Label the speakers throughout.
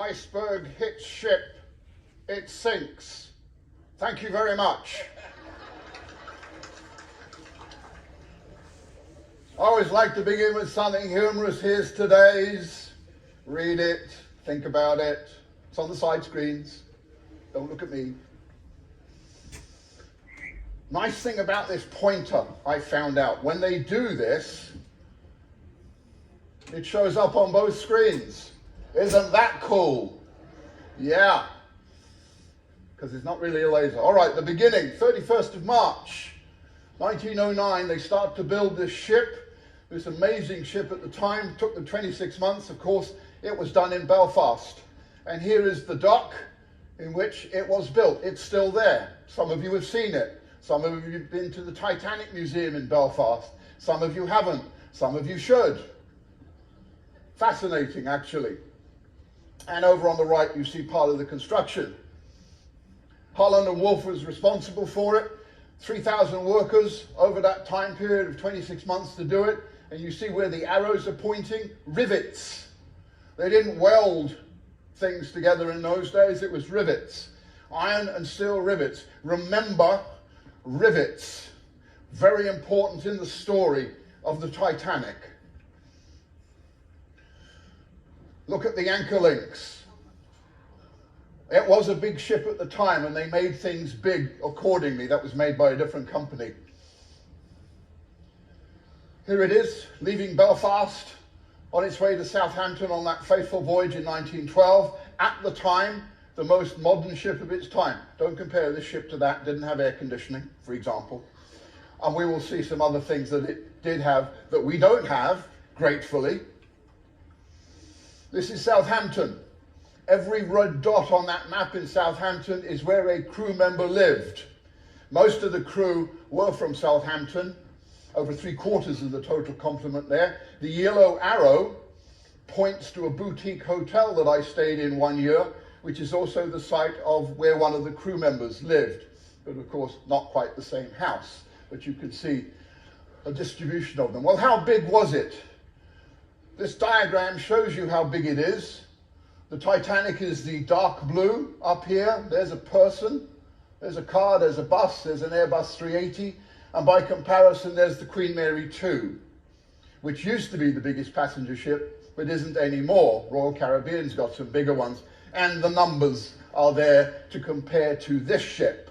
Speaker 1: Iceberg hits ship, it sinks. Thank you very much. I always like to begin with something humorous. Here's today's. Read it, think about it. It's on the side screens. Don't look at me. Nice thing about this pointer, I found out, when they do this, it shows up on both screens. Isn't that cool? Yeah. Because it's not really a laser. All right, the beginning, 31st of March, 1909, they start to build this ship. This amazing ship at the time. It took them 26 months, of course. It was done in Belfast. And here is the dock in which it was built. It's still there. Some of you have seen it. Some of you have been to the Titanic Museum in Belfast. Some of you haven't. Some of you should. Fascinating, actually. And over on the right, you see part of the construction. Holland and Wolff was responsible for it. 3,000 workers over that time period of 26 months to do it. And you see where the arrows are pointing? Rivets. They didn't weld things together in those days. It was rivets. Iron and steel rivets. Remember, rivets. Very important in the story of the Titanic. Look at the anchor links. It was a big ship at the time, and they made things big accordingly. That was made by a different company. Here it is, leaving Belfast, on its way to Southampton on that fateful voyage in 1912. At the time, the most modern ship of its time. Don't compare this ship to that. Didn't have air conditioning, for example. And we will see some other things that it did have that we don't have, gratefully. This is Southampton. Every red dot on that map in Southampton is where a crew member lived. Most of the crew were from Southampton, over 3/4 of the total complement there. The yellow arrow points to a boutique hotel that I stayed in one year, which is also the site of where one of the crew members lived. But of course, not quite the same house, but you can see a distribution of them. Well, how big was it? This diagram shows you how big it is. The Titanic is the dark blue up here. There's a person, there's a car, there's a bus, there's an Airbus 380. And by comparison, there's the Queen Mary 2, which used to be the biggest passenger ship, but isn't anymore. Royal Caribbean's got some bigger ones. And the numbers are there to compare to this ship.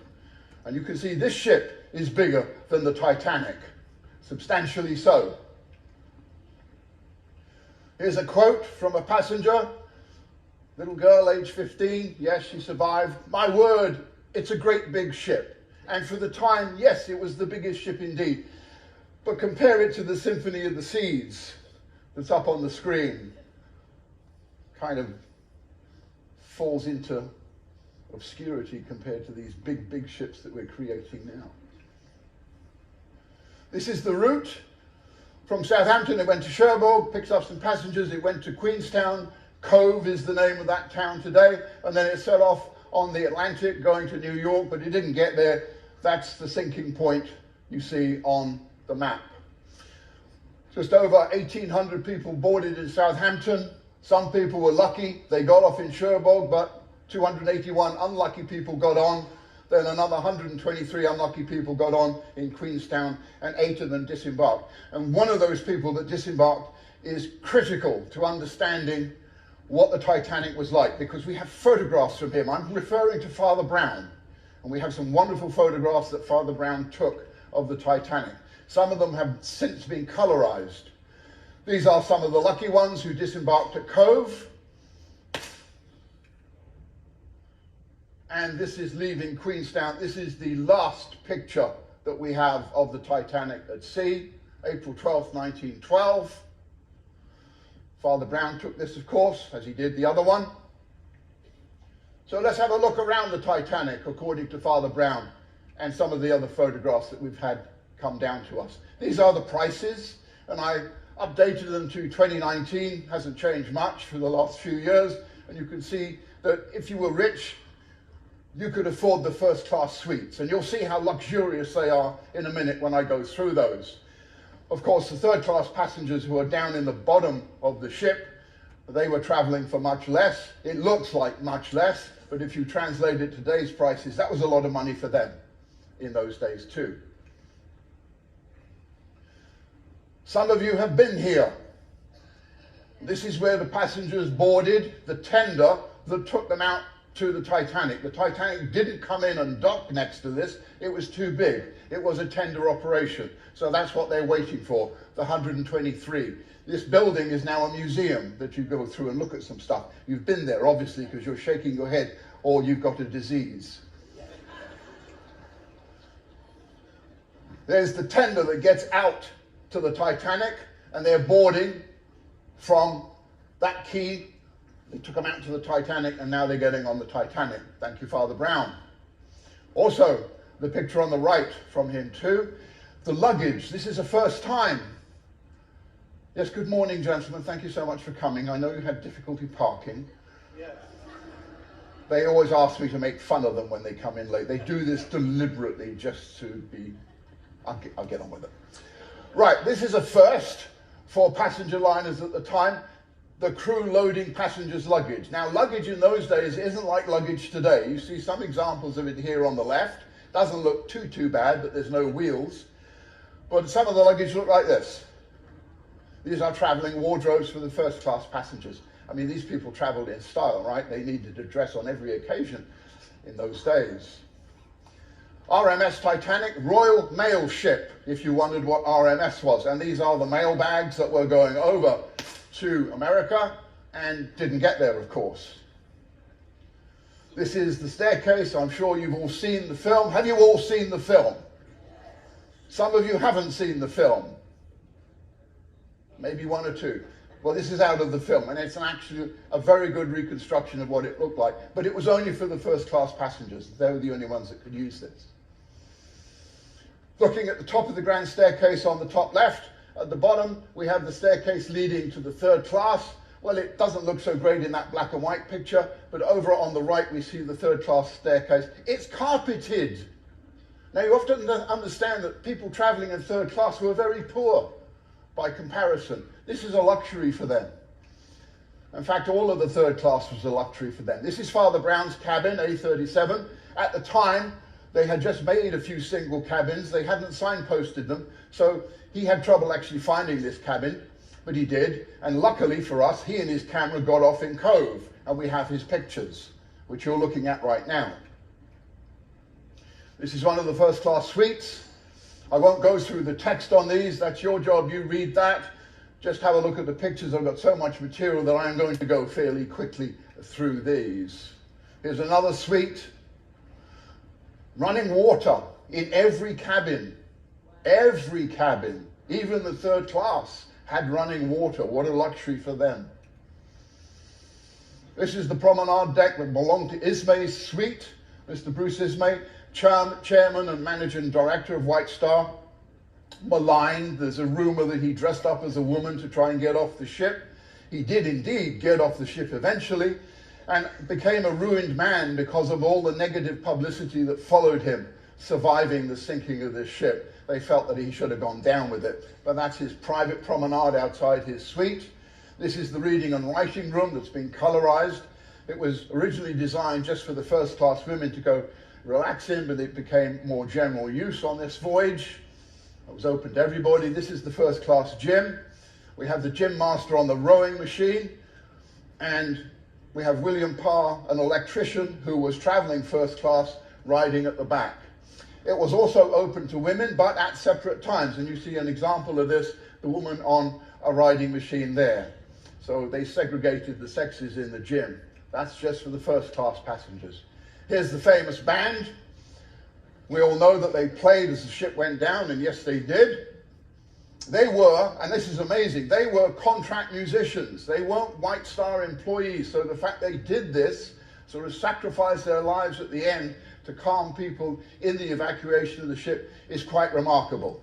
Speaker 1: And you can see this ship is bigger than the Titanic, substantially so. Here's a quote from a passenger, little girl, age 15. Yes, she survived. My word, it's a great big ship. And for the time, yes, it was the biggest ship indeed. But compare it to the Symphony of the Seas that's up on the screen. Kind of falls into obscurity compared to these big, big ships that we're creating now. This is the route. From Southampton, it went to Cherbourg, picks up some passengers, it went to Queenstown. Cove is the name of that town today. And then it set off on the Atlantic going to New York, but it didn't get there. That's the sinking point you see on the map. Just over 1,800 people boarded in Southampton. Some people were lucky, they got off in Cherbourg, but 281 unlucky people got on. Then another 123 unlucky people got on in Queenstown, and 8 of them disembarked. And one of those people that disembarked is critical to understanding what the Titanic was like, because we have photographs from him. I'm referring to Father Brown, and we have some wonderful photographs that Father Brown took of the Titanic. Some of them have since been colorized. These are some of the lucky ones who disembarked at Cove. And this is leaving Queenstown. This is the last picture that we have of the Titanic at sea, April 12th, 1912. Father Brown took this, of course, as he did the other one. So let's have a look around the Titanic, according to Father Brown, and some of the other photographs that we've had come down to us. These are the prices, and I updated them to 2019. Hasn't changed much for the last few years. And you can see that if you were rich, you could afford the first class suites. And you'll see how luxurious they are in a minute when I go through those. Of course, the third class passengers who are down in the bottom of the ship, They were traveling for much less. It looks like much less, but if you translate it to today's prices, that was a lot of money for them in those days too. Some of you have been here. This is where the passengers boarded the tender that took them out to the Titanic. The Titanic didn't come in and dock next to this. It was too big. It was a tender operation. So that's what they're waiting for, the 123. This building is now a museum that you go through and look at some stuff. You've been there, obviously, because you're shaking your head or you've got a disease. There's the tender that gets out to the Titanic, and they're boarding from that quay. They took them out to the Titanic, and now they're getting on the Titanic. Thank you, Father Brown. Also, the picture on the right from him too. The luggage. This is the first time. Yes, good morning, gentlemen. Thank you so much for coming. I know you had difficulty parking. Yes. They always ask me to make fun of them when they come in late. They do this deliberately just to be... I'll get on with it. Right, this is a first for passenger liners at the time. The crew loading passengers' luggage. Now, luggage in those days isn't like luggage today. You see some examples of it here on the left. Doesn't look too bad, but there's no wheels. But some of the luggage look like this. These are traveling wardrobes for the first class passengers. I mean, these people traveled in style, right? They needed to dress on every occasion in those days. RMS Titanic, Royal Mail Ship, if you wondered what RMS was. And these are the mail bags that were going over to America and didn't get there, of course. This is the staircase. I'm sure you've all seen the film. Have you all seen the film? Some of you haven't seen the film. Maybe one or two. Well, this is out of the film, and it's actually a very good reconstruction of what it looked like. But it was only for the first class passengers. They were the only ones that could use this. Looking at the top of the grand staircase on the top left, at the bottom we have the staircase leading to the third class. Well, it doesn't look so great in that black and white picture, but over on the right we see the third class staircase. It's carpeted. Now, you often understand that people traveling in third class were very poor by comparison. This is a luxury for them. In fact, all of the third class was a luxury for them. This is Father Brown's cabin, A37. At the time, they had just made a few single cabins. They hadn't signposted them, so he had trouble actually finding this cabin, but he did. And luckily for us, he and his camera got off in Cove, and we have his pictures, which you're looking at right now. This is one of the first class suites. I won't go through the text on these. That's your job. You read that. Just have a look at the pictures. I've got so much material that I'm going to go fairly quickly through these. Here's another suite. Running water in every cabin. Every cabin, even the third class, had running water. What a luxury for them. This is the promenade deck that belonged to Ismay's suite. Mr. Bruce Ismay, chairman and managing director of White Star. Maligned. There's a rumor that he dressed up as a woman to try and get off the ship. He did indeed get off the ship eventually, and became a ruined man because of all the negative publicity that followed him surviving the sinking of this ship. They felt that he should have gone down with it. But that's his private promenade outside his suite. This is the reading and writing room that's been colorized. It was originally designed just for the first class women to go relax in, but it became more general use on this voyage. It was open to everybody. This is the first class gym. We have the gym master on the rowing machine, and we have William Parr, an electrician who was traveling first class, riding at the back. It was also open to women, but at separate times. And you see an example of this, the woman on a riding machine there. So they segregated the sexes in the gym. That's just for the first class passengers. Here's the famous band. We all know that they played as the ship went down, and yes, they did. They were, and this is amazing, they were contract musicians. They weren't White Star employees. So the fact they did this, sort of sacrificed their lives at the end to calm people in the evacuation of the ship, is quite remarkable.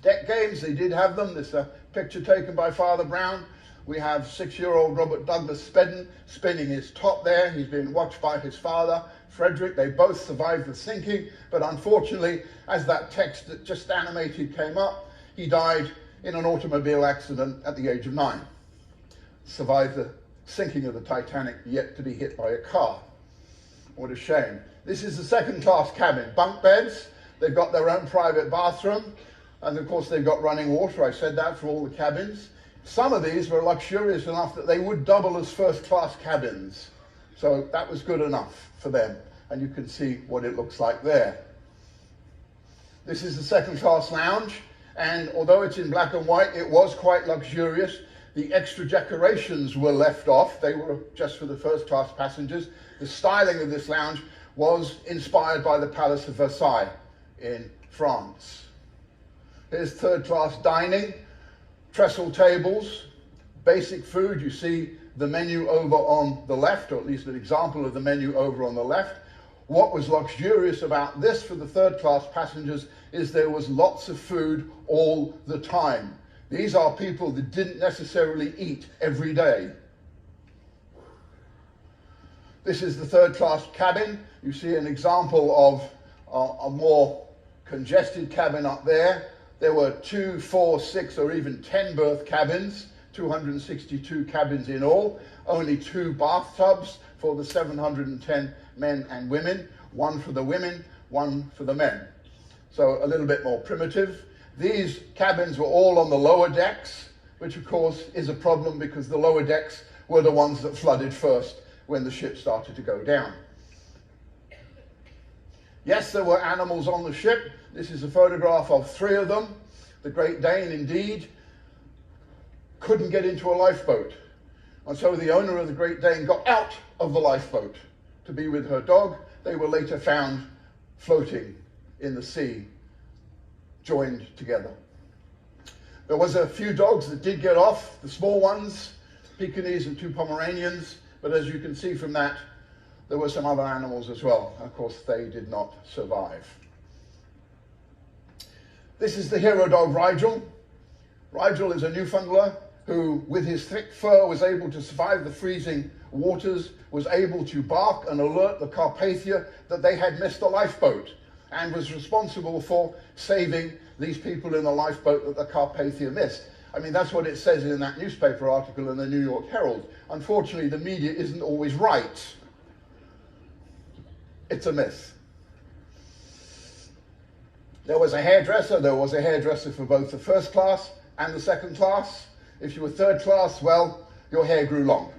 Speaker 1: Deck games, they did have them. This is a picture taken by Father Brown. We have 6-year-old Robert Douglas Spedden spinning his top there. He's being watched by his father, Frederick. They both survived the sinking, but unfortunately, as that text that just animated came up, he died in an automobile accident at the age of 9. survived the sinking of the Titanic, yet to be hit by a car. What a shame. This is the second-class cabin. Bunk beds, they've got their own private bathroom, and of course they've got running water. I said that for all the cabins. Some of these were luxurious enough that they would double as first-class cabins. So that was good enough for them. And you can see what it looks like there. This is the second-class lounge. And although it's in black and white, it was quite luxurious. The extra decorations were left off. They were just for the first-class passengers. The styling of this lounge was inspired by the Palace of Versailles in France. Here's third-class dining, trestle tables, basic food. You see the menu over on the left, or at least an example of the menu over on the left. What was luxurious about this for the third-class passengers is there was lots of food all the time. These are people that didn't necessarily eat every day. This is the third-class cabin. You see an example of a more congested cabin up there. There were 2, 4, 6, or even 10 berth cabins, 262 cabins in all, only 2 bathtubs for the 710 men and women, 1 for the women, 1 for the men. So a little bit more primitive. These cabins were all on the lower decks, which of course is a problem because the lower decks were the ones that flooded first when the ship started to go down. Yes, there were animals on the ship. This is a photograph of 3 of them. The Great Dane, indeed, couldn't get into a lifeboat. And so the owner of the Great Dane got out of the lifeboat to be with her dog. They were later found floating in the sea, joined together. There was a few dogs that did get off, the small ones, Pekingese and 2 Pomeranians, but as you can see from that, there were some other animals as well. Of course, they did not survive. This is the hero dog, Rigel. Rigel is a Newfoundlander who, with his thick fur, was able to survive the freezing waters, was able to bark and alert the Carpathia that they had missed a lifeboat, and was responsible for saving these people in the lifeboat that the Carpathia missed. I mean, that's what it says in that newspaper article in the New York Herald. Unfortunately, the media isn't always right. It's a myth. There was a hairdresser for both the first class and the second class. If you were third class, well, your hair grew long.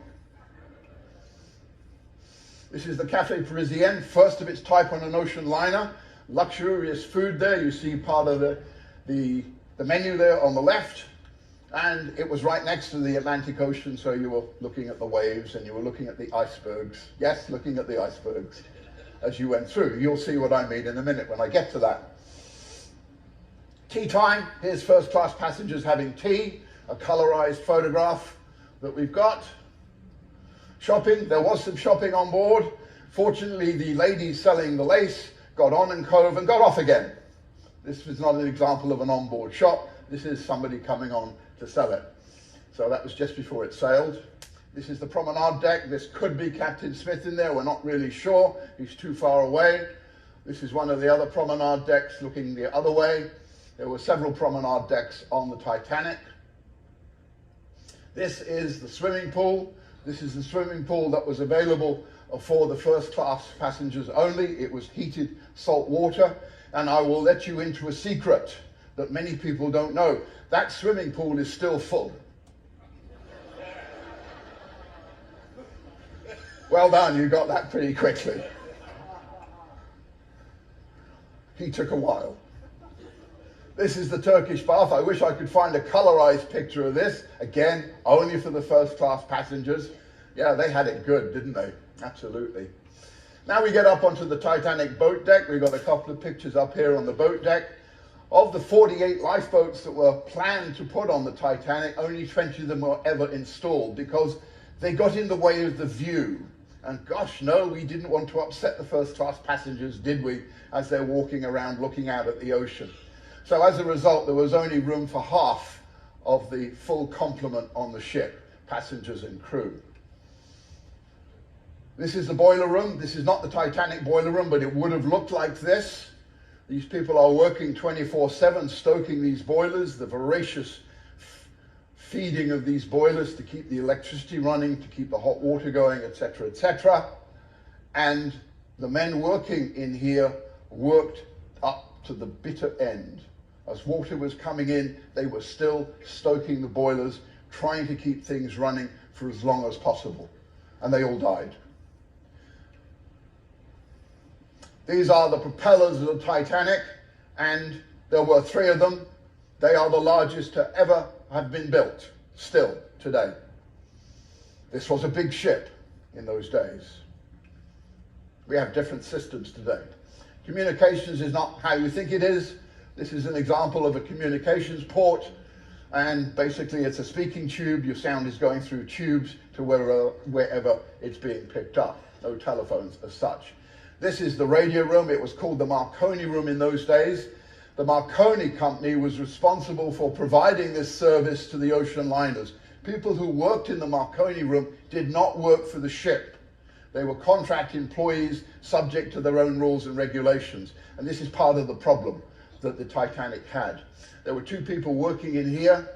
Speaker 1: This is the Café Parisien, first of its type on an ocean liner. Luxurious food there. You see part of the menu there on the left. And it was right next to the Atlantic Ocean, so you were looking at the waves and you were looking at the icebergs. Yes, looking at the icebergs as you went through. You'll see what I mean in a minute when I get to that. Tea time. Here's first class passengers having tea. A colorized photograph that we've got. Shopping. There was some shopping on board. Fortunately, the ladies selling the lace got on in cove and got off again. This was not an example of an onboard shop. This is somebody coming on to sell it. So that was just before it sailed. This is the promenade deck. This could be Captain Smith in there. We're not really sure. He's too far away. This is one of the other promenade decks looking the other way. There were several promenade decks on the Titanic. This is the swimming pool. This is the swimming pool that was available for the first class passengers only. It was heated salt water. And I will let you into a secret that many people don't know. That swimming pool is still full. Well done, you got that pretty quickly. He took a while. This is the Turkish bath. I wish I could find a colorized picture of this. Again, only for the first class passengers. Yeah, they had it good, didn't they? Absolutely. Now we get up onto the Titanic boat deck. We've got a couple of pictures up here on the boat deck. Of the 48 lifeboats that were planned to put on the Titanic, only 20 of them were ever installed because they got in the way of the view. And gosh, no, we didn't want to upset the first class passengers, did we, as they're walking around looking out at the ocean. So as a result, there was only room for half of the full complement on the ship, passengers and crew. This is the boiler room. This is not the Titanic boiler room, but it would have looked like this. These people are working 24/7, stoking these boilers. The voracious feeding of these boilers to keep the electricity running, to keep the hot water going, etc., etc. And the men working in here worked up to the bitter end. As water was coming in, they were still stoking the boilers, trying to keep things running for as long as possible. And they all died. These are the propellers of the Titanic, and there were 3 of them. They are the largest to ever have been built, still today. This was a big ship in those days. We have different systems today. Communications is not how you think it is. This is an example of a communications port, and basically it's a speaking tube. Your sound is going through tubes to wherever it's being picked up. No telephones as such. This is the radio room. It was called the Marconi room in those days. The Marconi company was responsible for providing this service to the ocean liners. People who worked in the Marconi room did not work for the ship. They were contract employees subject to their own rules and regulations. And this is part of the problem that the Titanic had. There were 2 people working in here,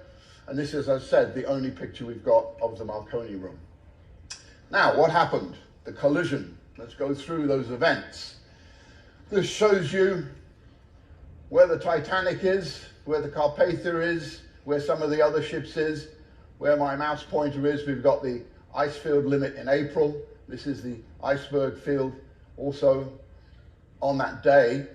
Speaker 1: and this is, as I said, the only picture we've got of the Marconi room. Now, what happened? The collision. Let's go through those events. This shows you where the Titanic is, where the Carpathia is, where some of the other ships is, where my mouse pointer is. We've got the ice field limit in April. This is the iceberg field also on that day.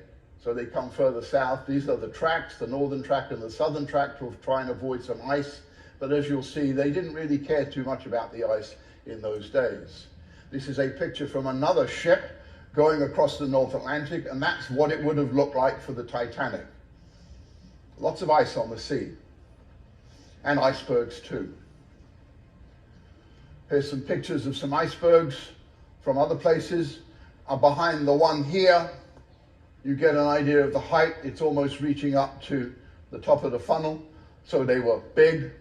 Speaker 1: So they come further south. These are the tracks, the northern track and the southern track, to try and avoid some ice. But as you'll see, they didn't really care too much about the ice in those days. This is a picture from another ship going across the North Atlantic, and that's what it would have looked like for the Titanic. Lots of ice on the sea, and icebergs too. Here's some pictures of some icebergs from other places. Behind the one here, you get an idea of the height. It's almost reaching up to the top of the funnel, so they were big.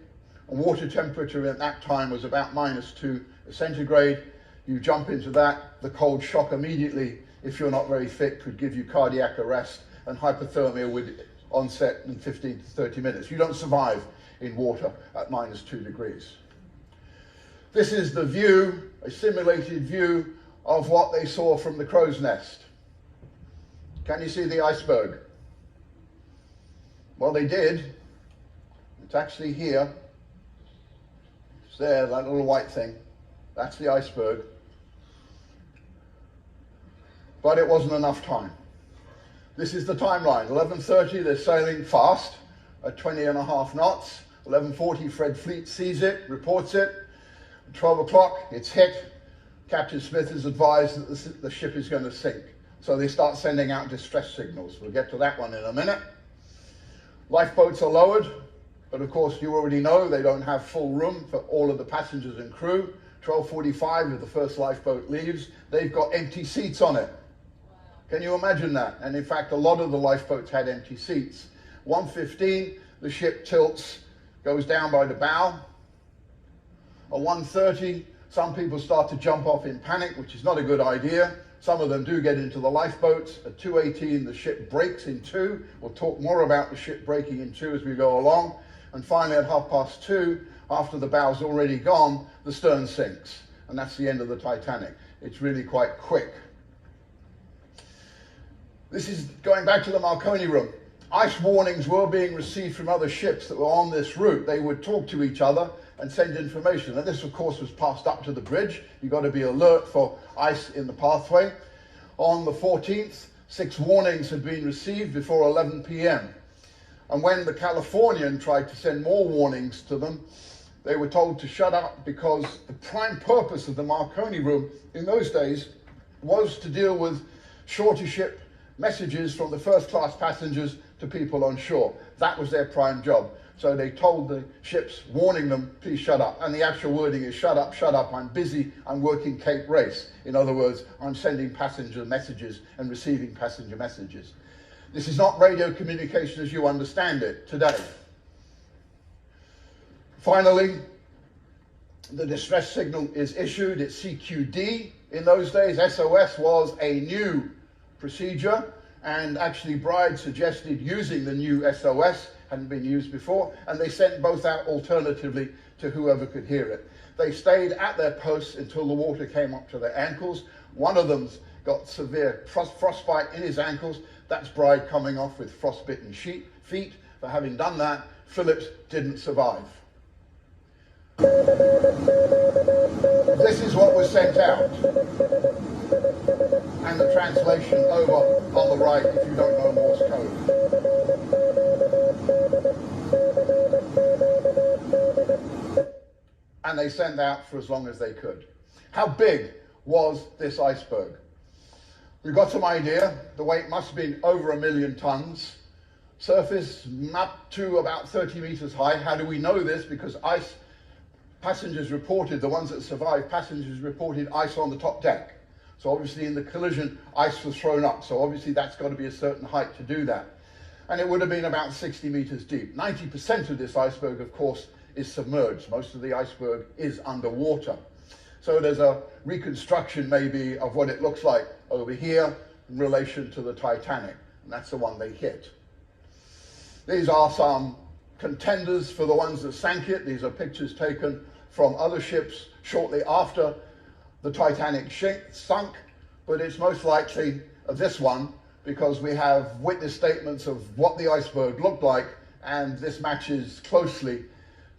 Speaker 1: And water temperature at that time was about -2 centigrade. You jump into that, the cold shock immediately, if you're not very fit, could give you cardiac arrest, and hypothermia would onset in 15 to 30 minutes. You don't survive in water at -2 degrees. This is the view, a simulated view of what they saw from the crow's nest. Can you see the iceberg? Well, they did. It's actually here. It's there, that little white thing. That's the iceberg. But it wasn't enough time. This is the timeline. 11:30, they're sailing fast at 20.5 knots. 11:40, Fred Fleet sees it, reports it. 12 o'clock, it's hit. Captain Smith is advised that the ship is going to sink. So they start sending out distress signals. We'll get to that one in a minute. Lifeboats are lowered, but of course you already know they don't have full room for all of the passengers and crew. 12:45, if the first lifeboat leaves, they've got empty seats on it. Can you imagine that? And in fact, a lot of the lifeboats had empty seats. 1:15, the ship tilts, goes down by the bow. At 1:30, some people start to jump off in panic, which is not a good idea. Some of them do get into the lifeboats. At 2:18, the ship breaks in 2. We'll talk more about the ship breaking in 2 as we go along. And finally, at 2:30, after the bow's already gone, the stern sinks. And that's the end of the Titanic. It's really quite quick. This is going back to the Marconi room. Ice warnings were being received from other ships that were on this route. They would talk to each other and send information. And this, of course, was passed up to the bridge. You've got to be alert for ice in the pathway. On the 14th, 6 warnings had been received before 11 p.m. And when the Californian tried to send more warnings to them, they were told to shut up, because the prime purpose of the Marconi room in those days was to deal with shore-to-ship messages from the first-class passengers to people on shore. That was their prime job. So they told the ships, warning them, please shut up. And the actual wording is, shut up, I'm busy, I'm working Cape Race. In other words, I'm sending passenger messages and receiving passenger messages. This is not radio communication as you understand it today. Finally, the distress signal is issued. It's CQD. In those days, SOS was a new procedure, and actually Bride suggested using the new SOS hadn't been used before, and they sent both out alternatively to whoever could hear it. They stayed at their posts until the water came up to their ankles. One of them's got severe frostbite in his ankles. That's Bride coming off with frostbitten feet. For having done that, Phillips didn't survive. This is what was sent out. And the translation over on the right if you don't know Morse code. And they sent out for as long as they could. How big was this iceberg? We've got some idea. The weight must have been over 1 million tons. Surface up to about 30 meters high. How do we know this? Because passengers reported, the ones that survived, passengers reported ice on the top deck. So obviously in the collision, ice was thrown up. So obviously that's got to be a certain height to do that. And it would have been about 60 meters deep. 90% of this iceberg, of course, is submerged. Most of the iceberg is underwater. So there's a reconstruction maybe of what it looks like over here in relation to the Titanic. And that's the one they hit. These are some contenders for the ones that sank it. These are pictures taken from other ships shortly after the Titanic sunk, but it's most likely this one because we have witness statements of what the iceberg looked like, and this matches closely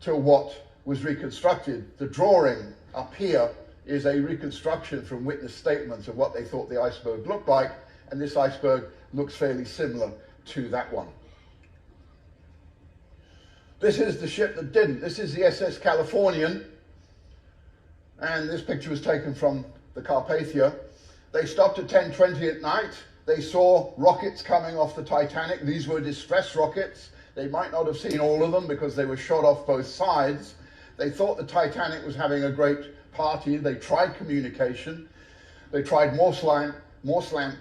Speaker 1: to what was reconstructed. The drawing up here is a reconstruction from witness statements of what they thought the iceberg looked like, and this iceberg looks fairly similar to that one. This is the ship that didn't. This is the SS Californian, and this picture was taken from the Carpathia. They stopped at 10:20 at night. They saw rockets coming off the Titanic. These were distress rockets. They might not have seen all of them because they were shot off both sides. They thought the Titanic was having a great party. They tried communication. They tried Morse lamp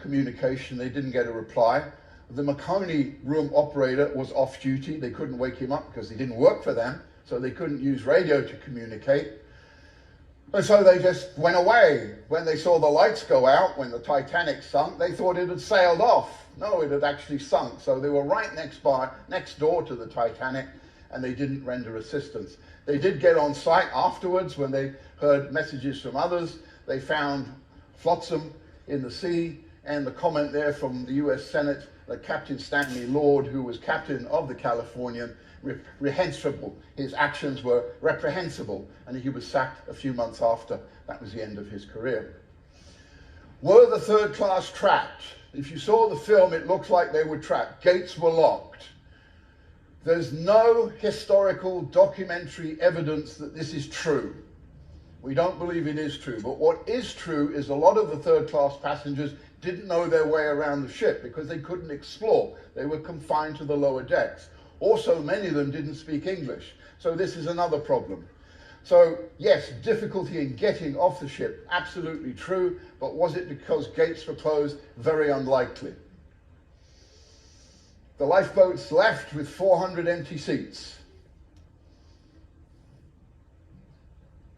Speaker 1: communication. They didn't get a reply. The Marconi room operator was off duty. They couldn't wake him up because he didn't work for them, so they couldn't use radio to communicate. And so they just went away. When they saw the lights go out, when the Titanic sunk, they thought it had sailed off. No, it had actually sunk. So they were right next door to the Titanic, and they didn't render assistance. They did get on site afterwards when they heard messages from others. They found flotsam in the sea, and the comment there from the US Senate that Captain Stanley Lord, who was captain of the Californian, reprehensible. His actions were reprehensible, and he was sacked a few months after. That was the end of his career. Were the third class trapped? If you saw the film, it looks like they were trapped. Gates were locked. There's no historical documentary evidence that this is true. We don't believe it is true, but what is true is a lot of the third class passengers didn't know their way around the ship because they couldn't explore. They were confined to the lower decks. Also, many of them didn't speak English. So this is another problem. So yes, difficulty in getting off the ship, absolutely true, but was it because gates were closed? Very unlikely. The lifeboats left with 400 empty seats.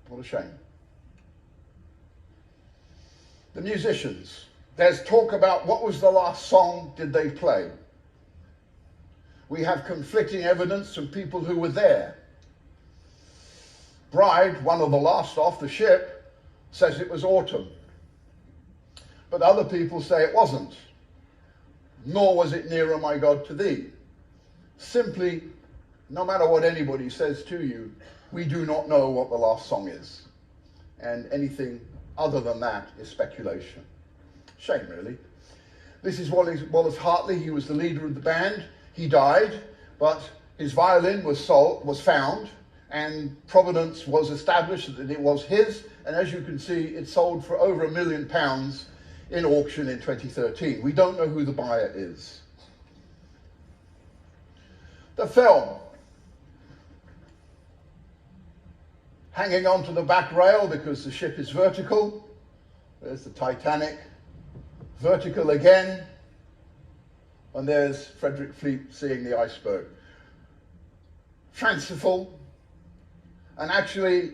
Speaker 1: What a shame. The musicians. There's talk about what was the last song did they play. We have conflicting evidence from people who were there. Bride, one of the last off the ship, says it was Autumn. But other people say it wasn't. Nor was it Nearer, My God, to Thee. Simply, no matter what anybody says to you, we do not know what the last song is. And anything other than that is speculation. Shame, really. This is Wallace Hartley. He was the leader of the band. He died, but his violin was found, and provenance was established that it was his. And as you can see, it sold for over £1 million in auction in 2013. We don't know who the buyer is. The film. Hanging onto the back rail because the ship is vertical. There's the Titanic. Vertical again. And there's Frederick Fleet seeing the iceberg. Fanciful. And actually,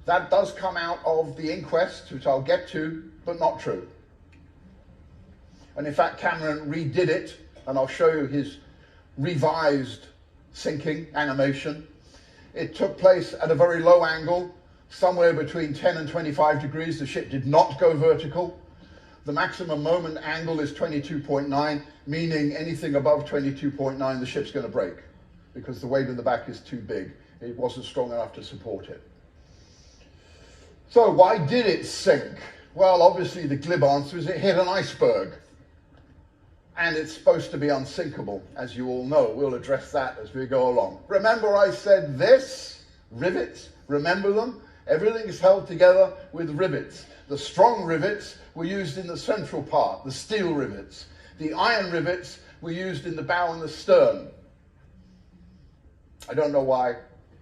Speaker 1: that does come out of the inquest, which I'll get to, but not true. And in fact, Cameron redid it, and I'll show you his revised sinking animation. It took place at a very low angle, somewhere between 10 and 25 degrees. The ship did not go vertical. The maximum moment angle is 22.9, meaning anything above 22.9, the ship's going to break because the weight in the back is too big. It wasn't strong enough to support it. So why did it sink? Well, obviously the glib answer is it hit an iceberg. And it's supposed to be unsinkable, as you all know. We'll address that as we go along. Remember I said this? Rivets, remember them? Everything is held together with rivets. The strong rivets were used in the central part, the steel rivets. The iron rivets were used in the bow and the stern. I don't know why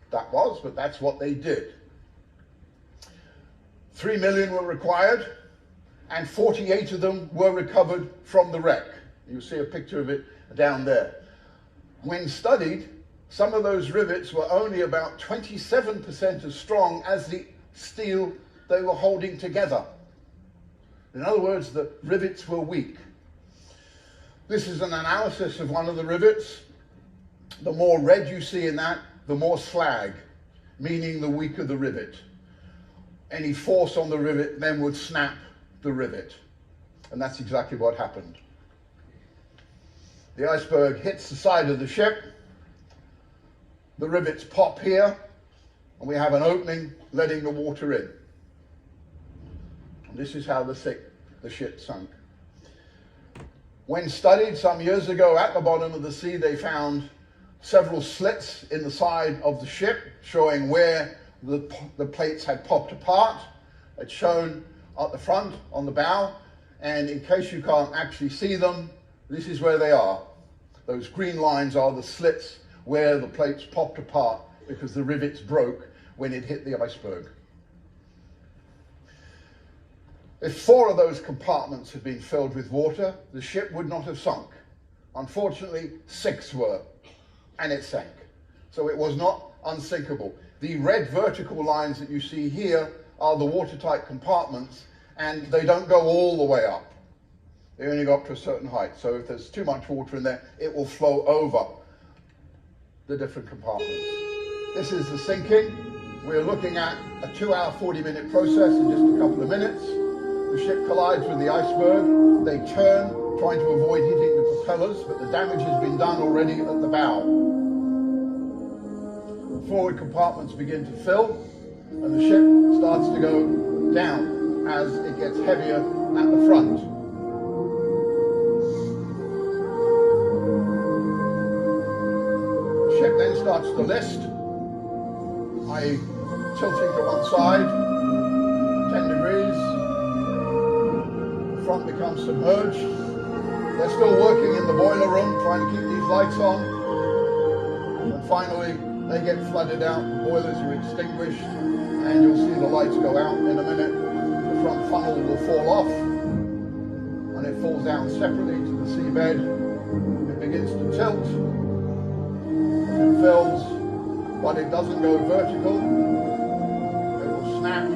Speaker 1: that was, but that's what they did. 3 million were required, and 48 of them were recovered from the wreck. You see a picture of it down there. When studied, some of those rivets were only about 27% as strong as the steel they were holding together. In other words, the rivets were weak. This is an analysis of one of the rivets. The more red you see in that, the more slag, meaning the weaker the rivet. Any force on the rivet then would snap the rivet. And that's exactly what happened. The iceberg hits the side of the ship. The rivets pop here, and we have an opening letting the water in. And this is how the ship sunk. When studied some years ago at the bottom of the sea, they found several slits in the side of the ship showing where the plates had popped apart. It's shown at the front on the bow, and in case you can't actually see them, this is where they are. Those green lines are the slits where the plates popped apart because the rivets broke when it hit the iceberg. If 4 of those compartments had been filled with water, the ship would not have sunk. Unfortunately, 6 were, and it sank. So it was not unsinkable. The red vertical lines that you see here are the watertight compartments, and they don't go all the way up. They only go up to a certain height. So if there's too much water in there, it will flow over the different compartments. This is the sinking. We're looking at a 2-hour, 40-minute process in just a couple of minutes. The ship collides with the iceberg. They turn, trying to avoid hitting the propellers, but the damage has been done already at the bow. The forward compartments begin to fill, and the ship starts to go down as it gets heavier at the front. The ship then starts to list, i.e. tilting to one side, 10 degrees, the front becomes submerged. They're still working in the boiler room, trying to keep these lights on, and finally they get flooded out, the boilers are extinguished, and you'll see the lights go out in a minute. The front funnel will fall off, and it falls down separately to the seabed. It begins to tilt. It fills, but it doesn't go vertical. It will snap.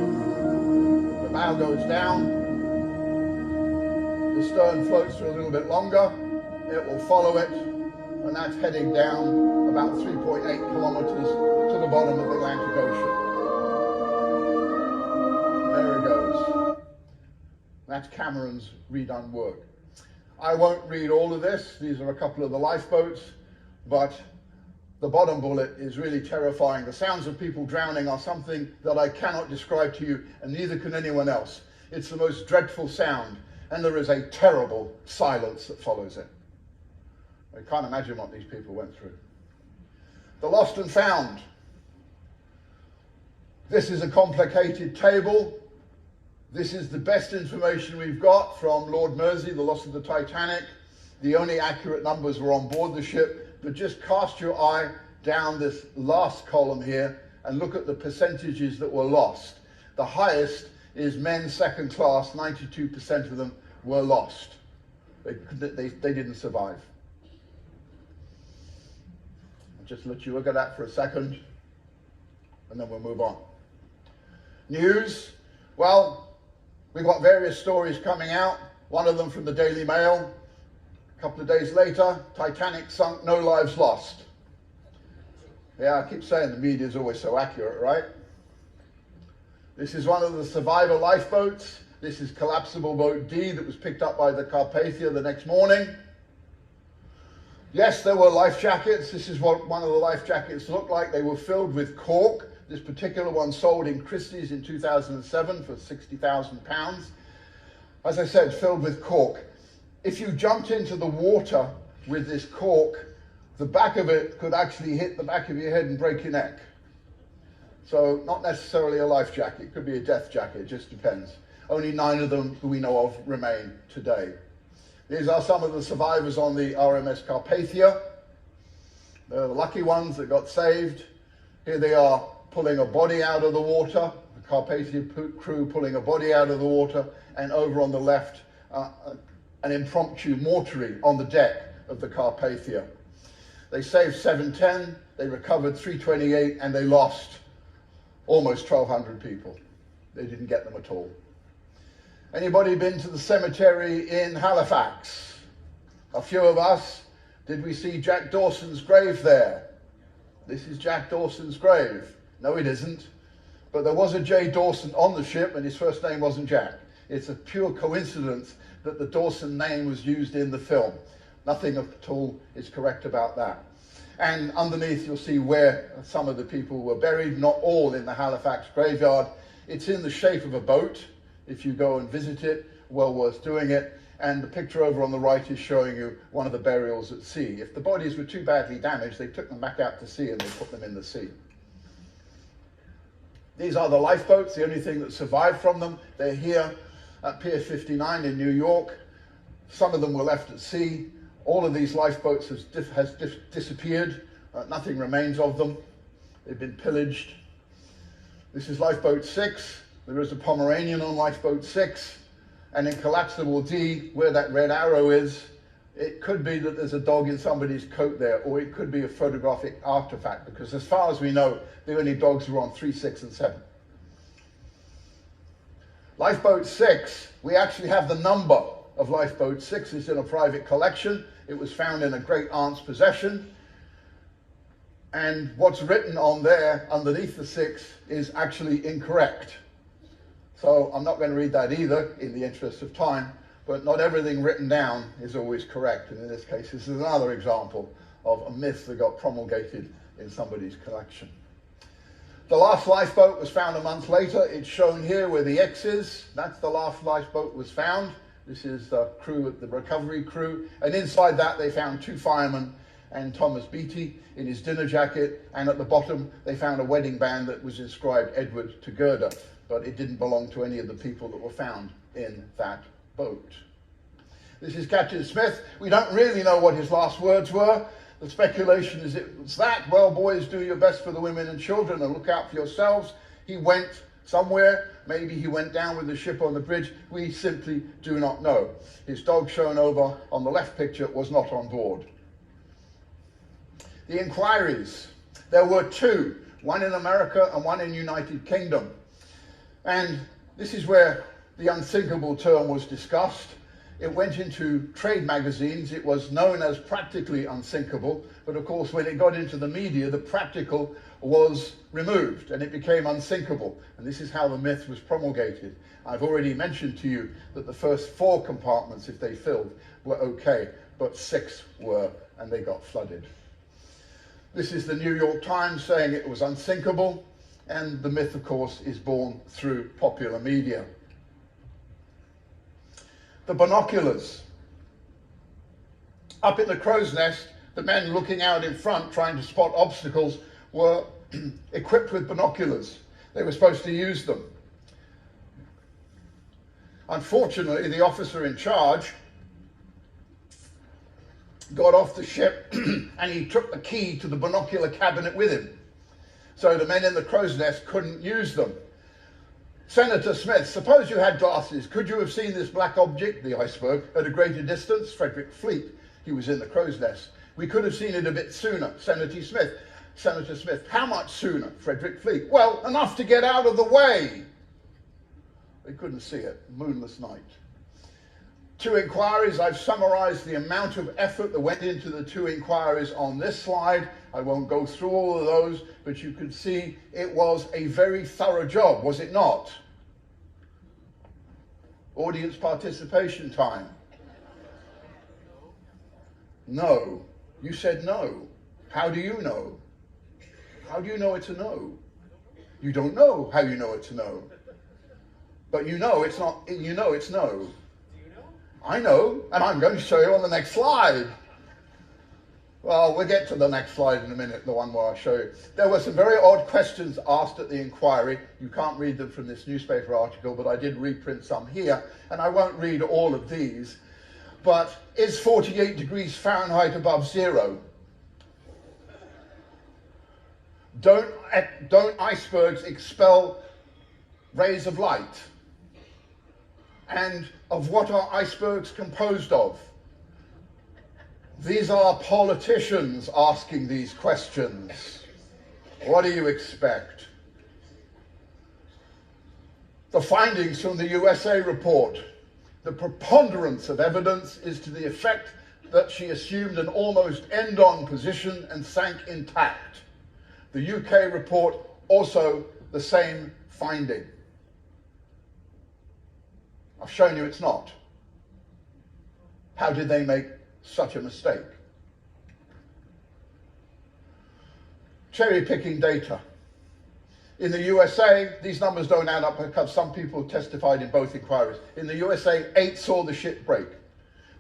Speaker 1: The bow goes down. The stern floats for a little bit longer. It will follow it, and that's heading down about 3.8 kilometers to the bottom of the Atlantic Ocean. There it goes. That's Cameron's redone work. I won't read all of this. These are a couple of the lifeboats, but the bottom bullet is really terrifying. The sounds of people drowning are something that I cannot describe to you, and neither can anyone else. It's the most dreadful sound, and there is a terrible silence that follows it. I can't imagine what these people went through. The lost and found. This is a complicated table. This is the best information we've got from Lord Mersey, the loss of the Titanic. The only accurate numbers were on board the ship. But just cast your eye down this last column here and look at the percentages that were lost. The highest is men second class, 92% of them were lost. They didn't survive. I'll just let you look at that for a second, and then we'll move on. News, well, we've got various stories coming out, one of them from the Daily Mail. A couple of days later, Titanic sunk, no lives lost. Yeah, I keep saying the media is always so accurate, right? This is one of the survivor lifeboats. This is collapsible boat D that was picked up by the Carpathia the next morning. Yes, there were life jackets. This is what one of the life jackets looked like. They were filled with cork. This particular one sold in Christie's in 2007 for £60,000. As I said, filled with cork. If you jumped into the water with this cork, the back of it could actually hit the back of your head and break your neck. So not necessarily a life jacket. It could be a death jacket. It just depends. Only 9 of them who we know of remain today. These are some of the survivors on the RMS Carpathia. They're the lucky ones that got saved. Here they are pulling a body out of the water. The Carpathia crew pulling a body out of the water. And over on the left, an impromptu mortuary on the deck of the Carpathia. They saved 710, they recovered 328, and they lost almost 1,200 people. They didn't get them at all. Anybody been to the cemetery in Halifax? A few of us. Did we see Jack Dawson's grave there? This is Jack Dawson's grave. No, it isn't. But there was a J. Dawson on the ship, and his first name wasn't Jack. It's a pure coincidence that the Dawson name was used in the film. Nothing at all is correct about that. And underneath you'll see where some of the people were buried, not all in the Halifax graveyard. It's in the shape of a boat. If you go and visit it, well worth doing it. And the picture over on the right is showing you one of the burials at sea. If the bodies were too badly damaged, they took them back out to sea and they put them in the sea. These are the lifeboats, the only thing that survived from them. They're here at Pier 59 in New York. Some of them were left at sea. All of these lifeboats has disappeared. Nothing remains of them. They've been pillaged. This is lifeboat 6. There is a Pomeranian on lifeboat 6. And in collapsible D, where that red arrow is, it could be that there's a dog in somebody's coat there, or it could be a photographic artifact, because as far as we know, the only dogs were on 3, 6, and 7. Lifeboat 6, we actually have the number of lifeboat 6. It's in a private collection. It was found in a great aunt's possession. And what's written on there underneath the 6 is actually incorrect. So I'm not going to read that either in the interest of time, but not everything written down is always correct. And in this case, this is another example of a myth that got promulgated in somebody's collection. The last lifeboat was found a month later. It's shown here where the X is. That's the last lifeboat was found. This is the crew, the recovery crew. And inside that, they found 2 firemen and Thomas Beattie in his dinner jacket. And at the bottom, they found a wedding band that was inscribed Edward to Gerda. But it didn't belong to any of the people that were found in that boat. This is Captain Smith. We don't really know what his last words were. The speculation is it was that, well, boys, do your best for the women and children and look out for yourselves. He went somewhere. Maybe he went down with the ship on the bridge. We simply do not know. His dog, shown over on the left picture, was not on board. The inquiries. There were 2, one in America and one in United Kingdom. And this is where the unthinkable term was discussed. It went into trade magazines. It was known as practically unthinkable, but of course when it got into the media, the practical was removed and it became unthinkable. And this is how the myth was promulgated. I've already mentioned to you that the first 4 compartments, if they filled, were okay, but 6 were, and they got flooded. This is the New York Times saying it was unthinkable, and the myth, of course, is born through popular media. The binoculars. Up in the crow's nest, the men looking out in front trying to spot obstacles were equipped with binoculars. They were supposed to use them. Unfortunately, the officer in charge got off the ship and he took the key to the binocular cabinet with him. So the men in the crow's nest couldn't use them. Senator Smith, suppose you had glasses. Could you have seen this black object, the iceberg, at a greater distance? Frederick Fleet, he was in the crow's nest. We could have seen it a bit sooner. Senator Smith, how much sooner? Frederick Fleet, well, enough to get out of the way. They couldn't see it, moonless night. 2 inquiries. I've summarized the amount of effort that went into the 2 inquiries on this slide. I won't go through all of those, but you can see it was a very thorough job, was it not? Audience participation time. No. You said no. How do you know? How do you know it's a no? You don't know how you know it's a no. But you know it's not, you know it's no.
Speaker 2: Do you know?
Speaker 1: I know, and I'm going to show you on the next slide. Well, we'll get to the next slide in a minute, the one where I show you. There were some very odd questions asked at the inquiry. You can't read them from this newspaper article, but I did reprint some here, and I won't read all of these. But is 48 degrees Fahrenheit above zero? Don't icebergs expel rays of light? And of what are icebergs composed of? These are politicians asking these questions. What do you expect? The findings from the USA report. The preponderance of evidence is to the effect that she assumed an almost end-on position and sank intact. The UK report also the same finding. I've shown you it's not. How did they make such a mistake? Cherry-picking data. In the USA, these numbers don't add up because some people testified in both inquiries. In the USA, 8 saw the ship break.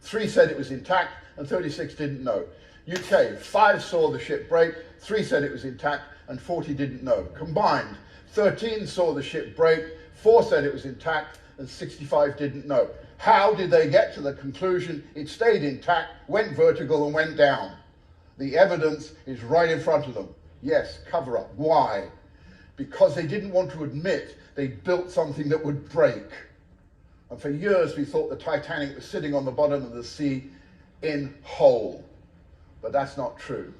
Speaker 1: 3 said it was intact, and 36 didn't know. UK, 5 saw the ship break, 3 said it was intact, and 40 didn't know. Combined, 13 saw the ship break, 4 said it was intact, and 65 didn't know. How did they get to the conclusion it stayed intact, went vertical, and went down? The evidence is right in front of them. Yes, cover up. Why? Because they didn't want to admit they built something that would break. And for years we thought the Titanic was sitting on the bottom of the sea in whole. But that's not true.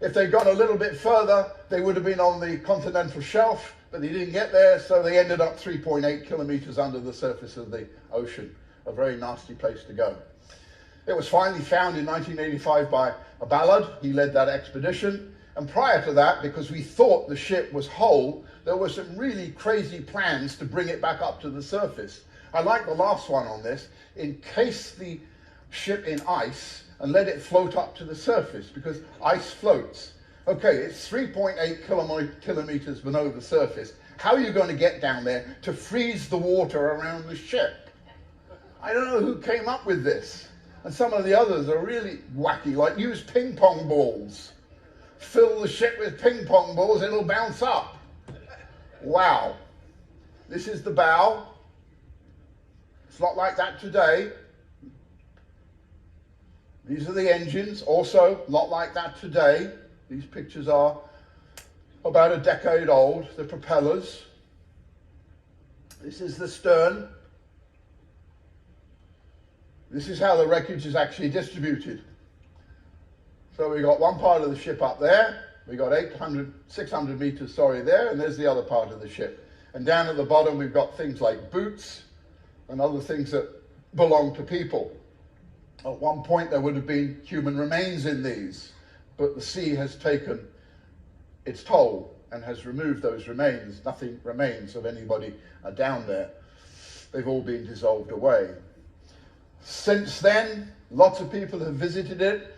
Speaker 1: If they'd gone a little bit further, they would have been on the continental shelf, but they didn't get there, so they ended up 3.8 kilometers under the surface of the ocean. A very nasty place to go. It was finally found in 1985 by a Ballard. He led that expedition. And prior to that, because we thought the ship was whole, there were some really crazy plans to bring it back up to the surface. I like the last one on this. Encase the ship in ice and let it float up to the surface, because ice floats. Okay, it's 3.8 kilometers below the surface. How are you going to get down there to freeze the water around the ship? I don't know who came up with this. And some of the others are really wacky, like use ping pong balls. Fill the ship with ping pong balls, it'll bounce up. Wow. This is the bow. It's not like that today. These are the engines, also not like that today. These pictures are about a decade old, the propellers. This is the stern. This is how the wreckage is actually distributed. So we got one part of the ship up there, we got 600 meters, there, and there's the other part of the ship. And down at the bottom we've got things like boots and other things that belong to people. At one point there would have been human remains in these, but the sea has taken its toll and has removed those remains. Nothing remains of anybody down there. They've all been dissolved away. Since then, lots of people have visited it.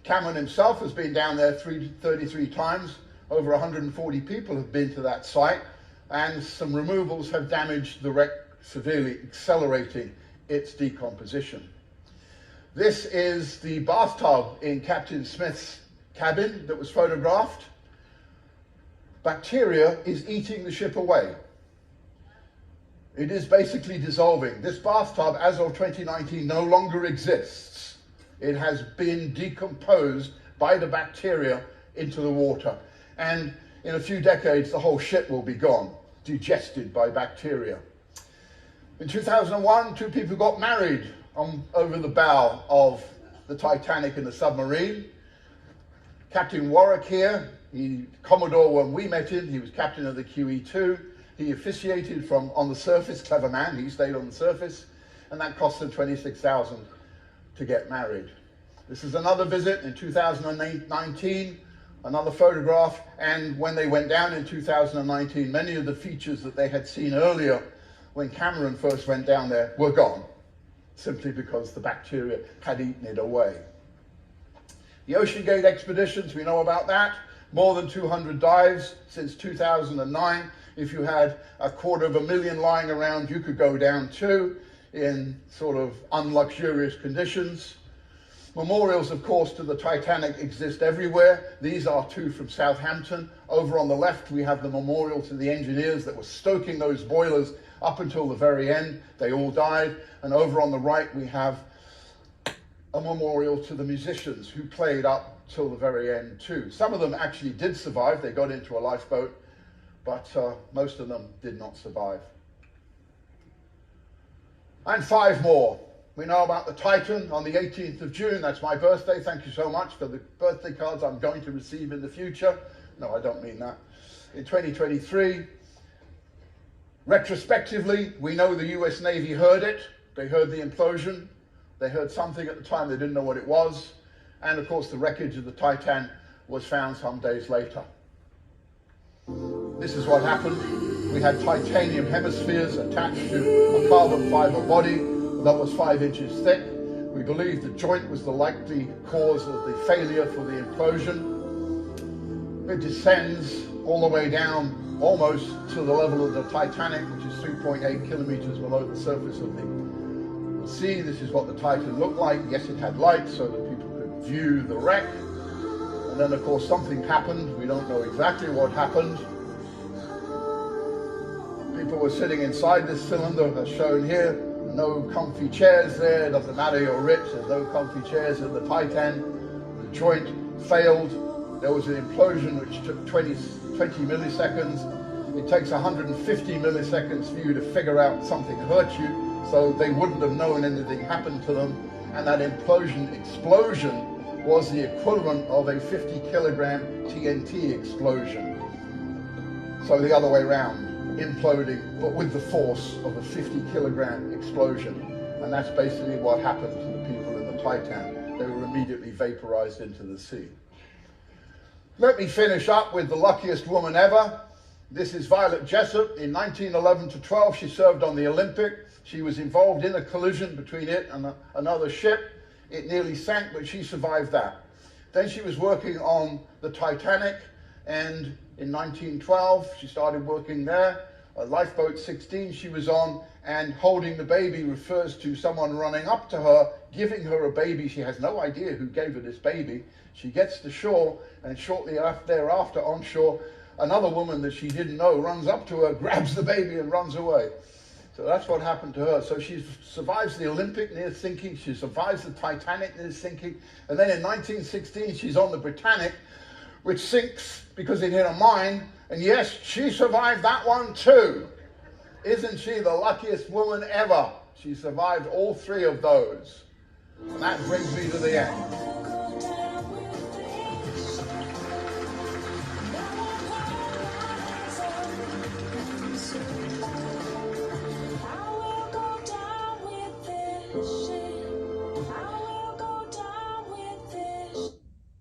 Speaker 1: Cameron himself has been down there 33 times. Over 140 people have been to that site, and some removals have damaged the wreck severely, accelerating its decomposition. This is the bathtub in Captain Smith's cabin that was photographed. Bacteria is eating the ship away. It is basically dissolving. This bathtub, as of 2019, no longer exists. It has been decomposed by the bacteria into the water. And in a few decades, the whole ship will be gone, digested by bacteria. In 2001, 2 people got married over the bow of the Titanic in the submarine. Captain Warwick here, Commodore when we met him, he was captain of the QE2. He officiated from on the surface, clever man, he stayed on the surface. and that cost them $26,000 to get married. This is another visit in 2019, another photograph, and when they went down in 2019, many of the features that they had seen earlier when Cameron first went down there were gone, simply because the bacteria had eaten it away. The Ocean Gate expeditions, we know about that. More than 200 dives since 2009. If you had 250,000 lying around, you could go down too in sort of unluxurious conditions. Memorials, of course, to the Titanic exist everywhere. These are two from Southampton. Over on the left, we have the memorial to the engineers that were stoking those boilers up until the very end. They all died. And over on the right, we have a memorial to the musicians who played up till the very end too. Some of them actually did survive. They got into a lifeboat, but most of them did not survive. And 5 more. We know about the Titan on the 18th of June. That's my birthday. Thank you so much for the birthday cards I'm going to receive in the future. No, I don't mean that. In 2023, retrospectively, we know the US Navy heard it. They heard the implosion. They heard something at the time. They didn't know what it was. And of course, the wreckage of the Titan was found some days later. This is what happened. We had titanium hemispheres attached to a carbon fiber body that was 5 inches thick. We believe the joint was the likely cause of the failure for the implosion. It descends all the way down almost to the level of the Titanic, which is 3.8 kilometers below the surface of the sea. This is what the Titan looked like. Yes, it had light so that people could view the wreck. And then, of course, something happened. We don't know exactly what happened. People were sitting inside this cylinder, as shown here. No comfy chairs there. It doesn't matter, you're rich. There's no comfy chairs in the Titan. The joint failed. There was an implosion which took 20 milliseconds. It takes 150 milliseconds for you to figure out something hurt you, so they wouldn't have known anything happened to them. And that explosion was the equivalent of a 50 kilogram TNT explosion. So the other way around. Imploding, but with the force of a 50 kilogram explosion. And that's basically what happened to the people in the Titan. They were immediately vaporized into the sea. Let me finish up with the luckiest woman ever. This is Violet Jessop. In 1911 to 12, she served on the Olympic. She was involved in a collision between it and another ship. It nearly sank, but she survived that. Then she was working on the Titanic, and in 1912, she started working there. Lifeboat 16 she was on, and holding the baby refers to someone running up to her, giving her a baby. She has no idea who gave her this baby. She gets to shore, and shortly thereafter on shore, another woman that she didn't know runs up to her, grabs the baby, and runs away. So that's what happened to her. So she survives the Olympic near sinking, she survives the Titanic near sinking, and then in 1916 she's on the Britannic, which sinks because it hit a mine, and yes, she survived that one too. Isn't she the luckiest woman ever? She survived all 3 of those. And that brings me to the end.